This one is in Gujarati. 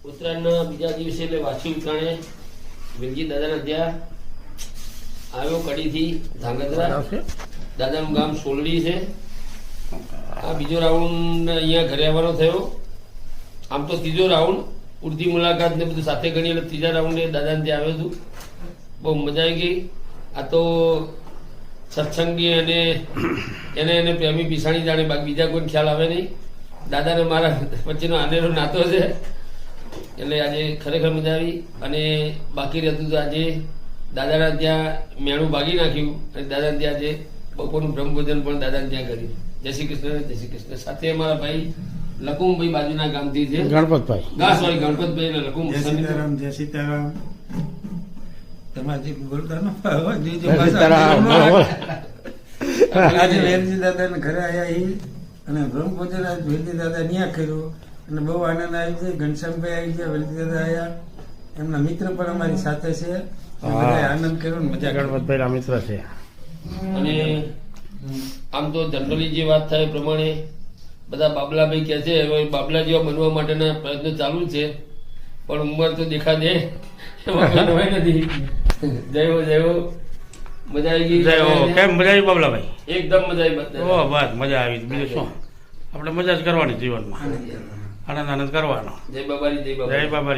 ઉત્તરાયણના બીજા દિવસે એટલે વાસી ઉત્તરાયણે વેલજી દાદાના ત્યાં આવ્યો કડીથી ધાંગધ્રા. દાદાનું ગામ સોલડી છે. આ બીજો રાઉન્ડ અહીંયા ઘરે આવવાનો થયો. આમ તો ત્રીજો રાઉન્ડ ઉડતી મુલાકાત ને બધું સાથે ગણી એટલે ત્રીજા રાઉન્ડે દાદાને ત્યાં આવ્યો હતું. બહુ મજા આવી ગઈ. આ તો સત્સંગી અને એને પ્રેમી પીસાણી જાણે, બાકી બીજા કોઈ ખ્યાલ આવે નહીં. દાદાને મારા વચ્ચેનો આનેરો નાતો છે એટલે આજે ખરેખર મજા આવી. અને બાકી રહેતું તો આજે દાદાના ત્યાં મેણું ભાગી નાખ્યું અને દાદાને ત્યાં આજે બપોરનું બ્રહ્મભોજન પણ દાદાને ત્યાં કર્યું. જય શ્રી કૃષ્ણ, જય શ્રી કૃષ્ણ. સાથે અમારા ભાઈ લકુમભાઈ બાજુના ગામથી છે, ગણપતભાઈ ગણપતભાઈ અને લકુમ. જય સીતારામ, જય સીતારામ. તમારે બોલતા આજે વેલજી દાદાને ઘરે આવ્યા અને બ્રહ્મભોજન વેલજી દાદા ન્યા કર્યું અને બહુ આનંદ આવી છે. ઘનશ્યામભાઈ આવી ગયા, વેલજી દાદા આવ્યા, એમના મિત્ર પણ અમારી સાથે છે. આનંદ કર્યો ને મજા. ગણપતભાઈ ના મિત્ર છે. અને આમ તો જનરલી જે વાત થાય એ પ્રમાણે બધા બાબલાભાઈ કહે છે હવે બાબલા જેવા બનવા માટેના પ્રયત્નો ચાલુ છે, પણ ઉંમર તો દેખા દે એમાં કોઈ નવાઈ નથી. જય હો, જય હો. મજા આવી ગઈ. કેમ મજા આવી બાબલાભાઈ? એકદમ મજા આવી. બધા બસ મજા આવી. બીજું શું, આપણે મજા જ કરવાની જીવનમાં, આનંદ કરવાનો. જય બાબારી, જય બાબા. જય બાબા.